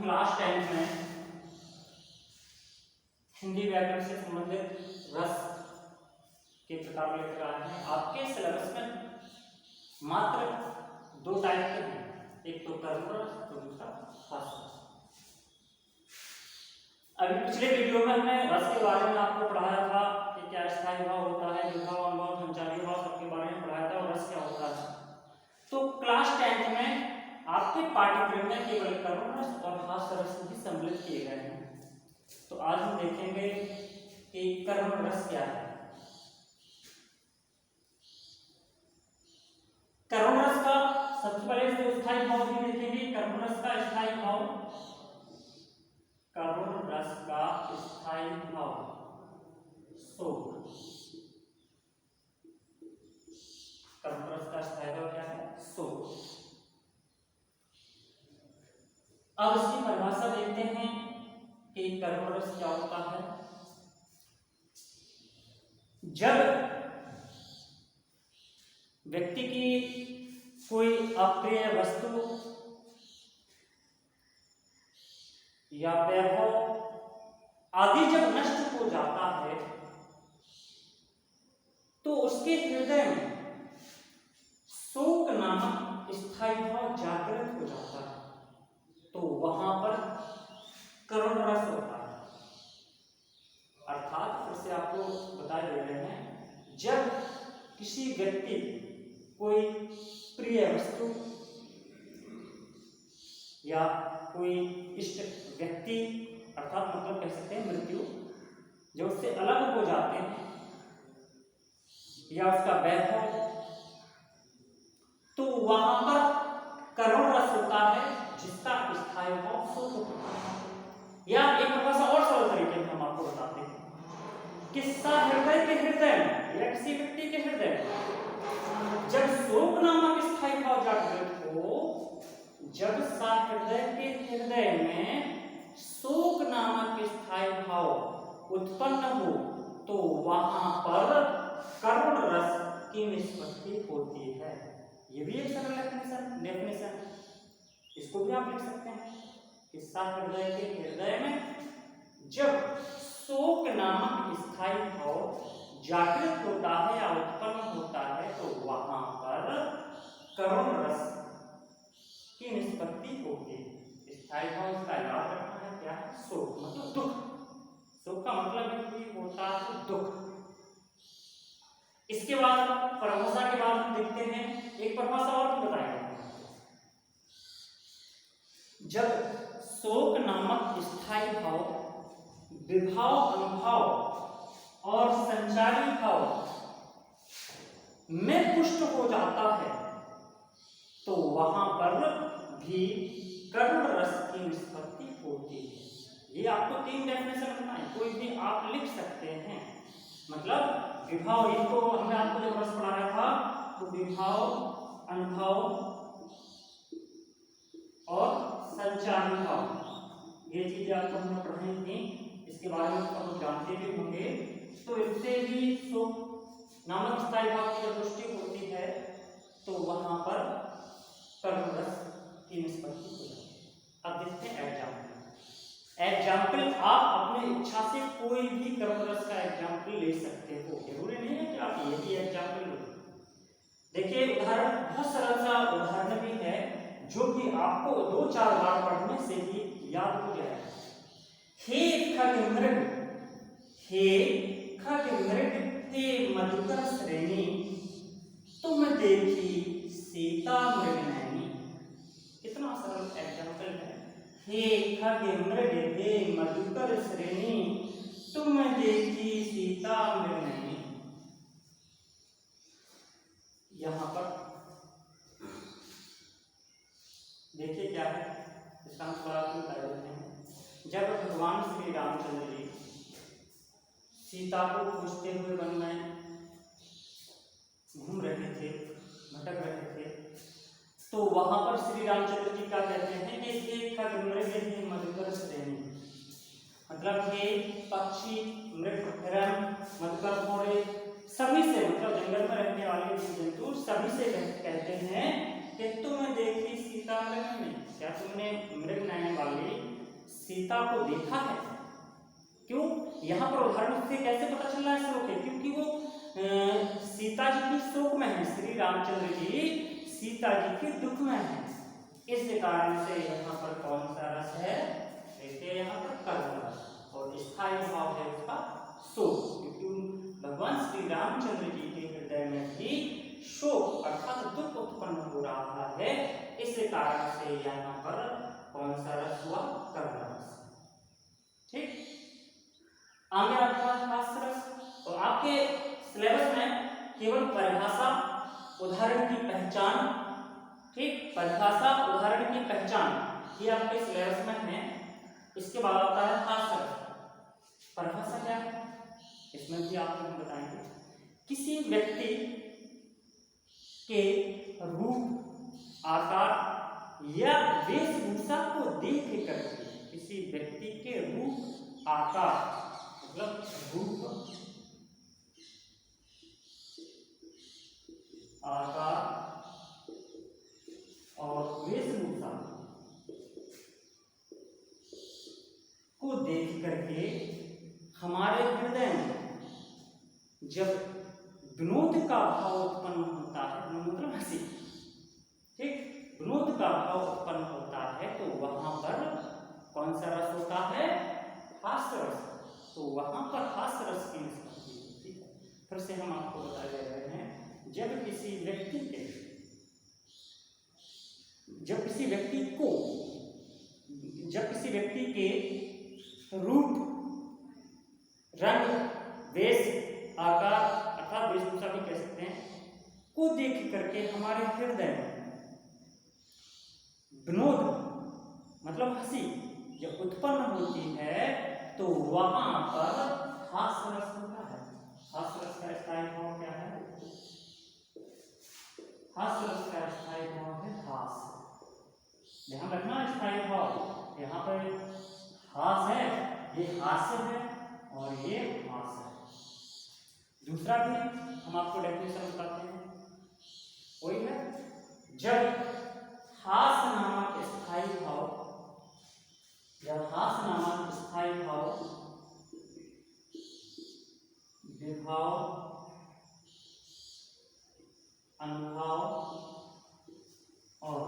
Class 10 में हिंदी व्याकरण से संबंधित रस के प्रकार लेकर आए हैं। आपके सिलेबस में मात्र 2 टाइप के हैं, एक तो कर्म रस तो दूसरा हास्य रस। अभी पिछले वीडियो में हमने रस के बारे में आपको पढ़ाया था कि क्या स्थायी भाव होता है, विभाव, अनुभव, संचारी भाव सबके बारे में पढ़ाया था और रस क्या होता है। तो क्लास 10 में आपके पाठ्यक्रम में केवल कर्म रस और हास्य रस भी सम्मिलित किए गए हैं। तो आज हम देखेंगे कि कर्म रस क्या है। कर्म रस का सबसे पहले तो स्थायी भाव भी देखेंगे। कर्म रस का स्थायी भाव, कर्म रस का स्थायी भाव शोक। कर्म रस का स्थायी भाव क्या है? शोक। अब इसकी परिभाषा देखते हैं कि कर्म रस क्या होता है। जब व्यक्ति की कोई अप्रिय वस्तु या वैभव आदि जब नष्ट हो जाता है तो उसके हृदय में शोक नामक स्थायी भाव जागृत हो जाता है, तो वहां पर करुण रस होता है। अर्थात फिर से आपको बता दे रहे हैं, जब किसी व्यक्ति कोई प्रिय वस्तु या कोई इष्ट व्यक्ति अर्थात मतलब कह सकते हैं मृत्यु, जो उससे अलग हो जाते हैं या उसका वैभव, तो वहां पर करुण रस होता है जिसका स्थायी भाव शोक होता है। या एक परिभाषा और सरल तरीके में हम आपको बताते हैं कि सहृदय के हृदय में या किसी व्यक्ति के हृदय में जब शोक नामक स्थायी भाव जागृत हो, जब सहृदय के हृदय में शोक नामक स्थायी भाव उत्पन्न हो, तो वहां पर करुण रस की निष्पत्ति होती है। ये भी एक सरल डेफिनेशन, इसको भी आप लिख सकते हैं कि सहृदय के हृदय में जब शोक नामक स्थायी भाव जागृत होता है या उत्पन्न होता है, तो वहां पर करुण रस की निष्पत्ति होती है। स्थायी भाव इसका याद रखना है, क्या है? शोक मतलब दुख। शोक का मतलब है कि होता है दुख। इसके बाद परिभाषा के बाद हम देखते हैं, एक परिभाषा और भी बताएंगे। जब शोक नामक स्थायी भाव विभाव, अनुभव और संचारी भाव में पुष्ट हो जाता है, तो वहां पर भी करुण रस की निष्पत्ति होती है। ये आपको 3 डेफिनेशन बताएं, कोई भी आप लिख सकते हैं। मतलब विभाव, इनको हमने आपको जब रस पढ़ाया था तो विभाव, अनुभव और संचारी भाव, ये चीजें आपको हमने पढ़ाई थी, इसके बारे में आप जानते भी होंगे। तो इससे भी शोक नामक स्थायी भाव की जब पुष्टि होती है तो वहां पर करुण रस की निष्पत्ति हो जाती है। अब देखते हैं एग्जाम्पल। आप अपनी इच्छा से कोई भी करुण रस का एग्जाम्पल ले सकते हो, जरूरी नहीं है कि आप ये भी एग्जाम्पल लो। देखिए उदाहरण, बहुत सरल सा उदाहरण भी है जो कि आपको 2-4 बार पढ़ने से ही याद हो जाएगा। हे खगमृग, हे खगमृग, हे मधुकर श्रेणी, तुम देखी सीता मृगनयनी। कितना सरल एग्जाम्पल है। हे खगमृग, हे मधुकर श्रेणी, तुम देखी सीता मृगनयनी। यहां पर देखिए क्या है, इसका हम थोड़ा बता देते हैं। जब भगवान श्री रामचंद्र जी सीता को खोजते हुए वन में घूम रहे थे, भटक रहे थे, तो वहां पर श्री रामचंद्र जी क्या कहते हैं कि हे खगमृग, हे मधुकर श्रेणी, मतलब हे पक्षी, मृग, हिरण, मधुकर, घोड़े, सभी से, मतलब जंगल में रहने वाले जीव जंतु सभी से कहते हैं कि तुम देखी सीता मृगनयनी, क्या तुमने मृग नयन वाली सीता को देखा है। क्यों? यहाँ पर उदाहरण से कैसे पता चल रहा है श्लोक है? क्योंकि वो सीता जी की शोक में है, श्री रामचंद्र जी सीता जी के दुख में है। इस कारण से यहाँ पर कौन सा रस है? देखिए यहाँ पर कर्म रस, और स्थायी भाव है उसका शोक, क्योंकि भगवान श्री रामचंद्र जी के हृदय में भी शोक अर्थात दुख उत्पन्न हो रहा है। इस कारण से यहाँ पर कौन सा रस हुआ? कर्म रस। ठीक, आगे आपका हास्य रस। तो आपके सिलेबस में केवल परिभाषा, उदाहरण की पहचान, ठीक, परिभाषा उदाहरण की पहचान ये आपके सिलेबस में है। इसके बाद आता है हास्य रस। परिभाषा क्या है इसमें भी आपको हम बताएंगे। किसी व्यक्ति के रूप, आकार या वेशभूषा को देख करके, किसी व्यक्ति के रूप, आकार मतलब रूप, आकार और वेशभूषा को देख करके हमारे हृदय में जब विनोद का भाव उत्पन्न होता है, मतलब हंसी, ठीक, विनोद का भाव उत्पन्न होता है, तो वहां पर कौन सा रस होता है? हास्य रस। तो वहां पर हास्य रस की निष्पत्ति होती है। फिर से हम आपको बता दे रहे हैं, जब किसी व्यक्ति के रूप, रंग, वेश, आकार अर्थात वेशभूषा भी कह सकते हैं, को देख करके हमारे हृदय में विनोद मतलब हंसी जब उत्पन्न होती है, तो वहां पर हास्य रस होता है। हास्य रस का स्थायी भाव क्या है? हास्य रस का स्थायी भाव है हास्य। ध्यान रखना, स्थायी भाव यहाँ पर हास है, ये हास्य है और ये हास है। दूसरा भी हम आपको डेफिनेशन बताते हैं, वही है, जब हास नामक स्थायी भाव, जब हास नामक स्थायी भाव विभाव, अनुभाव और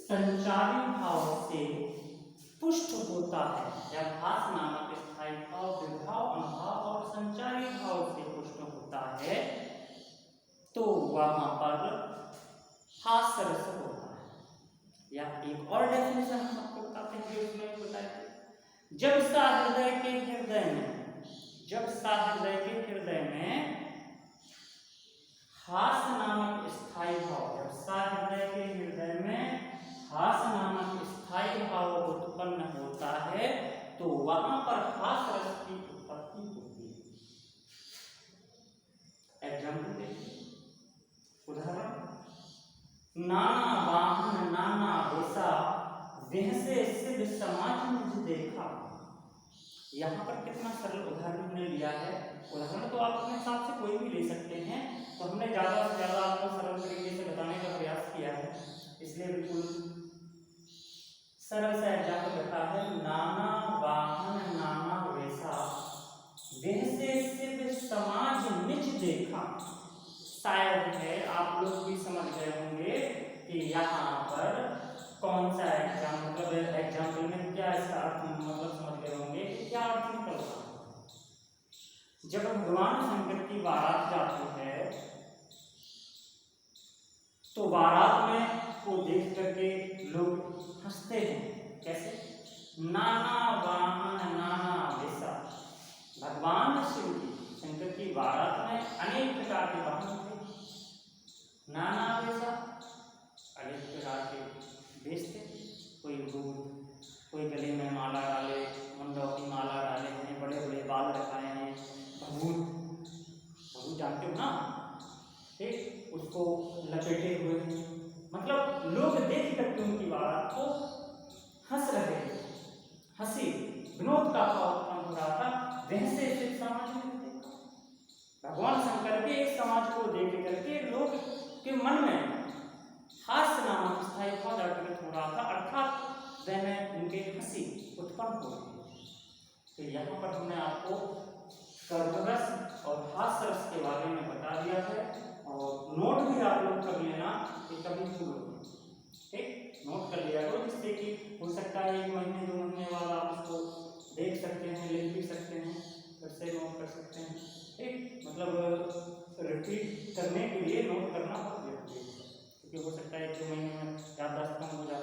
संचारी भाव से पुष्ट होता है। जब हास नामक स्थायी भाव विभाव, अनुभाव और संचारी भाव से पुष्ट होता है, तो वहां पर हास्य रस होता है। या एक और डेफिनेशन हम आपको बताते हैं, जो इसमें बताया, जब सहृदय के हृदय में, जब सहृदय के हृदय में हास्य नामक स्थायी भाव, जब सहृदय के हृदय में हास्य नामक स्थायी भाव उत्पन्न होता है, तो वहां पर हास्य रस की उत्पत्ति होती है। एग्जाम्पल देखिए, उदाहरण, नाना वाहन नाना वेशा, वेहसे सिद्ध समाज मुझ देखा। यहाँ पर कितना सरल उदाहरण हमने लिया है। उदाहरण तो आप अपने हिसाब से कोई भी ले सकते हैं, तो हमने ज्यादा से ज्यादा आपको सरल तरीके से बताने का प्रयास किया है, इसलिए बिल्कुल सरल सा एग्जाम्पल रखा है। नाना वाहन नाना वेशा, वेहसे सिद्ध समाज निज देखा। शायद है आप लोग भी समझ गए होंगे कि यहाँ पर कौन सा एग्जाम, मतलब एग्जाम्पल में क्या इसका अर्थ मतलब समझ गए होंगे कि क्या अर्थ निकल रहा है। जब भगवान शंकर की बारात जाती है, तो बारात में को देख करके लोग हंसते हैं। कैसे? नाना वाहन नाना वेशा। भगवान शिव की, शंकर की बारात में अनेक प्रकार के वाहन थे, नाना वेशा, अनेक प्रकार के वेश थे। कोई भूत, कोई गले में माला डाले, मुंडों की माला डाले हैं, बड़े बड़े बाल रखाए हैं, भूत जानते हो ना, ठीक, उसको लपेटे हुए हैं। मतलब लोग देख करके उनकी बारात को हंस रहे थे, हंसी विनोद का भाव उत्पन्न हो रहा था। वैसे इस समाज में भगवान शंकर के एक समाज को देख करके लोग के मन में हास्य नामक स्थायी भाव जागृत हो रहा था, अर्थात कम हो रही है। तो यहाँ पर हमने आपको कर्करस और हास्यरस के बारे में बता दिया है, और नोट भी आप लोग कर लेना कि कभी भूलो, ठीक, नोट कर लिया करो, जिससे कि हो सकता है 1 महीने 2 महीने बाद आप उसको देख सकते हैं, लिख भी सकते हैं, फिर से नोट कर सकते हैं, ठीक। मतलब रिपीट करने के लिए नोट करना बहुत जरूरी है, क्योंकि हो सकता है 1-2 महीने में याददाश्त कम हो जाता